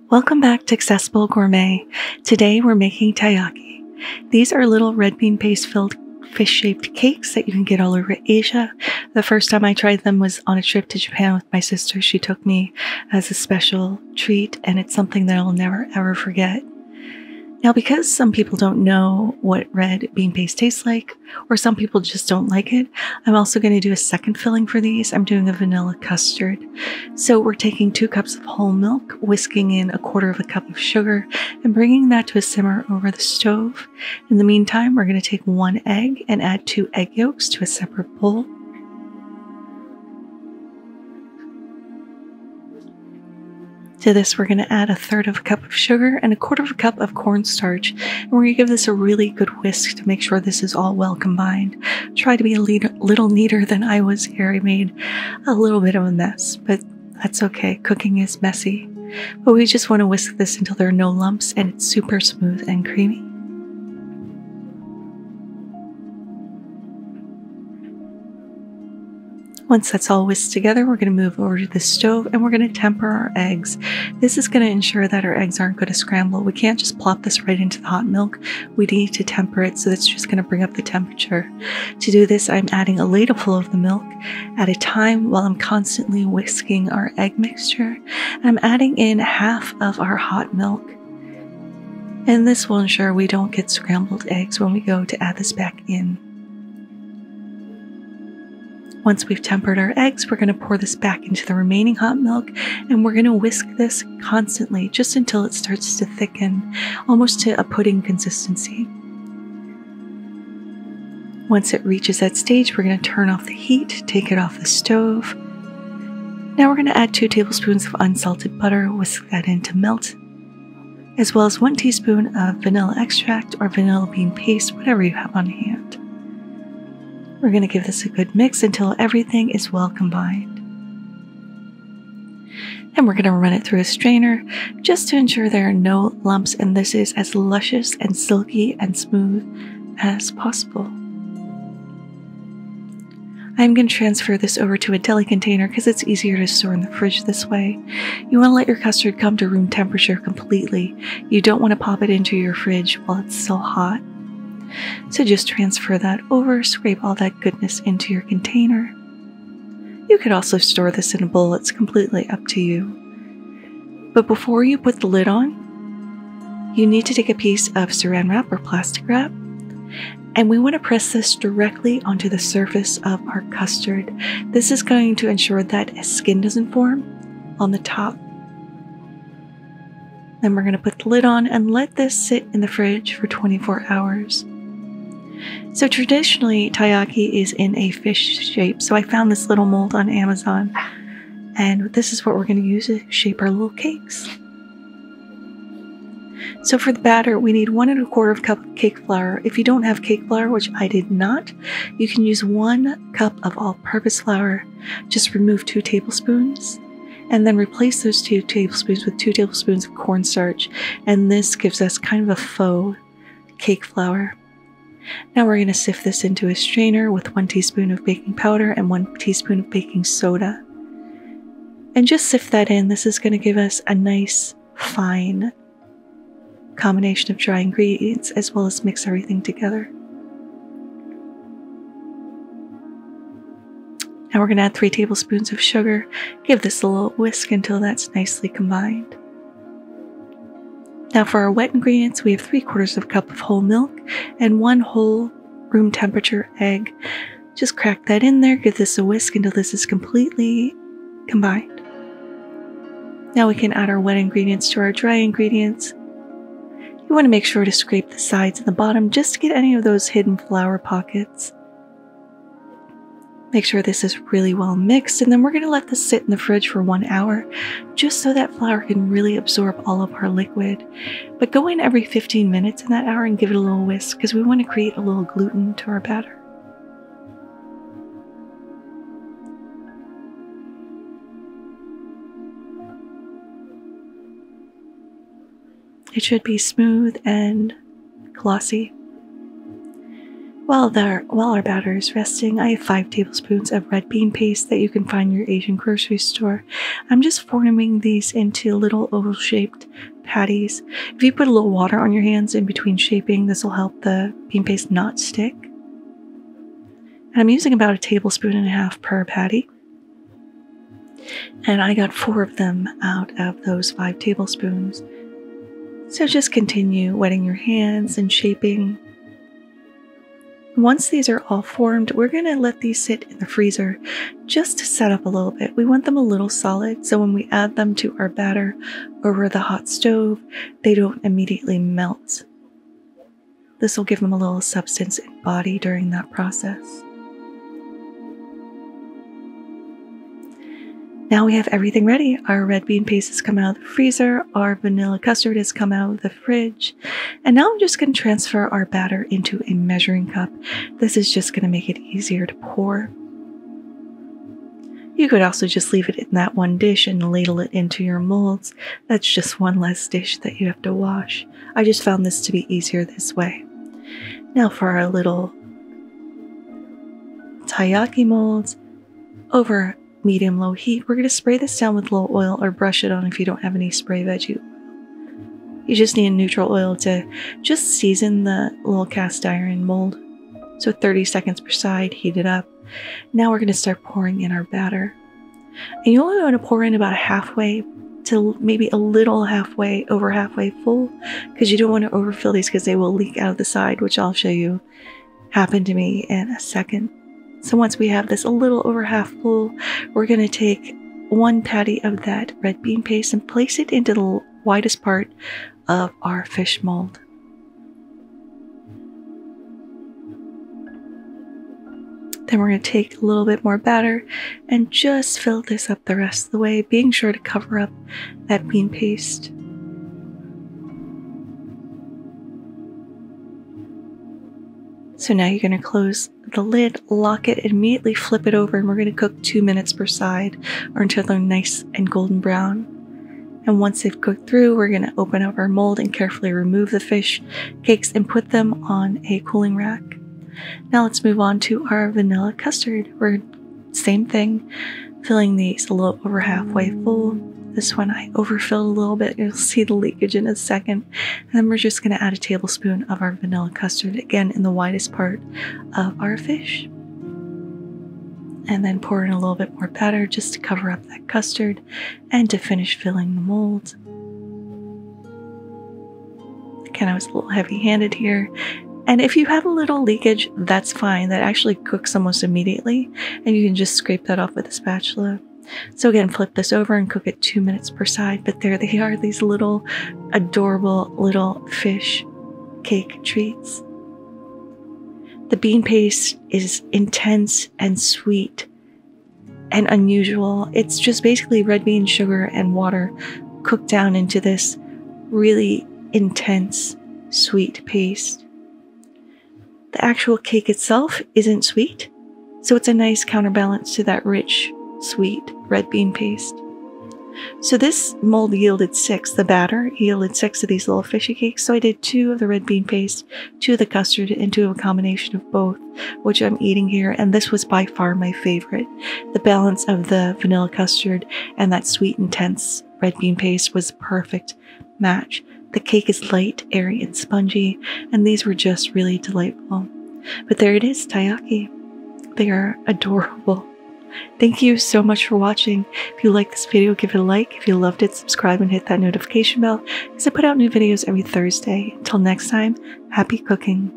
Welcome back to Accessible Gourmet. Today we're making taiyaki. These are little red bean paste filled fish-shaped cakes that you can get all over Asia. The first time I tried them was on a trip to Japan with my sister. She took me as a special treat, and it's something that I'll never ever forget. Now, because some people don't know what red bean paste tastes like, or some people just don't like it, I'm also going to do a second filling for these. I'm doing a vanilla custard. So we're taking 2 cups of whole milk, whisking in 1/4 cup of sugar, and bringing that to a simmer over the stove. In the meantime, we're going to take 1 egg and add 2 egg yolks to a separate bowl. To this, we're going to add 1/3 cup of sugar and 1/4 cup of cornstarch, and we're going to give this a really good whisk to make sure this is all well combined. Try to be a little neater than I was here. I made a little bit of a mess, but that's okay. Cooking is messy. But we just want to whisk this until there are no lumps and it's super smooth and creamy. Once that's all whisked together, we're going to move over to the stove and we're going to temper our eggs. This is going to ensure that our eggs aren't going to scramble. We can't just plop this right into the hot milk. We need to temper it, so that's just going to bring up the temperature. To do this, I'm adding a ladle full of the milk at a time while I'm constantly whisking our egg mixture. And I'm adding in half of our hot milk. And this will ensure we don't get scrambled eggs when we go to add this back in. Once we've tempered our eggs, we're going to pour this back into the remaining hot milk, and we're going to whisk this constantly just until it starts to thicken, almost to a pudding consistency. Once it reaches that stage, we're going to turn off the heat, take it off the stove. Now we're going to add 2 tablespoons of unsalted butter, whisk that in to melt, as well as 1 teaspoon of vanilla extract or vanilla bean paste, whatever you have on hand. We're going to give this a good mix until everything is well combined. And we're going to run it through a strainer just to ensure there are no lumps and this is as luscious and silky and smooth as possible. I'm going to transfer this over to a deli container because it's easier to store in the fridge this way. You want to let your custard come to room temperature completely. You don't want to pop it into your fridge while it's still hot. So just transfer that over, scrape all that goodness into your container. You could also store this in a bowl, it's completely up to you. But before you put the lid on, you need to take a piece of saran wrap or plastic wrap, and we want to press this directly onto the surface of our custard. This is going to ensure that skin doesn't form on the top. Then we're going to put the lid on and let this sit in the fridge for 24 hours. So traditionally, taiyaki is in a fish shape, so I found this little mold on Amazon, and this is what we're going to use to shape our little cakes. So for the batter, we need 1 1/4 cup of cake flour. If you don't have cake flour, which I did not, you can use 1 cup of all-purpose flour. Just remove 2 tablespoons, and then replace those 2 tablespoons with 2 tablespoons of cornstarch, and this gives us kind of a faux cake flour. Now we're going to sift this into a strainer with 1 teaspoon of baking powder and 1 teaspoon of baking soda. And just sift that in. This is going to give us a nice, fine combination of dry ingredients as well as mix everything together. Now we're going to add 3 tablespoons of sugar. Give this a little whisk until that's nicely combined. Now for our wet ingredients, we have 3/4 cup of whole milk and 1 whole room temperature egg. Just crack that in there, give this a whisk until this is completely combined. Now we can add our wet ingredients to our dry ingredients. You want to make sure to scrape the sides and the bottom just to get any of those hidden flour pockets. Make sure this is really well mixed, and then we're going to let this sit in the fridge for 1 hour just so that flour can really absorb all of our liquid. But go in every 15 minutes in that hour and give it a little whisk because we want to create a little gluten to our batter. It should be smooth and glossy. While our batter is resting, I have 5 tablespoons of red bean paste that you can find in your Asian grocery store. I'm just forming these into little oval-shaped patties. If you put a little water on your hands in between shaping, this will help the bean paste not stick. And I'm using about 1.5 tablespoons per patty. And I got 4 of them out of those 5 tablespoons. So just continue wetting your hands and shaping. Once these are all formed, we're going to let these sit in the freezer just to set up a little bit. We want them a little solid, so when we add them to our batter over the hot stove, they don't immediately melt. This will give them a little substance and body during that process. Now we have everything ready. Our red bean paste has come out of the freezer, our vanilla custard has come out of the fridge, and now I'm just going to transfer our batter into a measuring cup. This is just going to make it easier to pour. You could also just leave it in that one dish and ladle it into your molds. That's just one less dish that you have to wash. I just found this to be easier this way. Now for our little taiyaki molds, over medium-low heat, we're going to spray this down with a little oil or brush it on if you don't have any spray veggie oil. You just need a neutral oil to just season the little cast iron mold. So 30 seconds per side, heat it up. Now we're going to start pouring in our batter. And you only want to pour in about halfway to maybe a little over halfway full, because you don't want to overfill these because they will leak out of the side, which I'll show you happened to me in a second. So once we have this a little over half full, we're going to take 1 patty of that red bean paste and place it into the widest part of our fish mold. Then we're going to take a little bit more batter and just fill this up the rest of the way, being sure to cover up that bean paste. So now you're going to close the lid, lock it, and immediately flip it over, and we're going to cook 2 minutes per side or until they're nice and golden brown. And once they've cooked through, we're going to open up our mold and carefully remove the fish cakes and put them on a cooling rack. Now let's move on to our vanilla custard. We're same thing, filling these a little over halfway full. This one I overfilled a little bit. You'll see the leakage in a second. And then we're just going to add 1 tablespoon of our vanilla custard, again in the widest part of our fish. And then pour in a little bit more batter just to cover up that custard and to finish filling the mold. Again, I was a little heavy-handed here. And if you have a little leakage, that's fine. That actually cooks almost immediately, and you can just scrape that off with a spatula. So again, flip this over and cook it 2 minutes per side. But there they are, these little adorable little fish cake treats. The bean paste is intense and sweet and unusual. It's just basically red bean, sugar, and water cooked down into this really intense sweet paste. The actual cake itself isn't sweet, so it's a nice counterbalance to that rich, sweet red bean paste. So this mold yielded 6. The batter yielded 6 of these little fishy cakes. So I did 2 of the red bean paste, 2 of the custard, and 2 of a combination of both, which I'm eating here. And this was by far my favorite. The balance of the vanilla custard and that sweet, intense red bean paste was a perfect match. The cake is light, airy, and spongy, and these were just really delightful. But there it is, taiyaki. They are adorable. Thank you so much for watching. If you liked this video, give it a like. If you loved it, subscribe and hit that notification bell, because I put out new videos every Thursday. Until next time, happy cooking.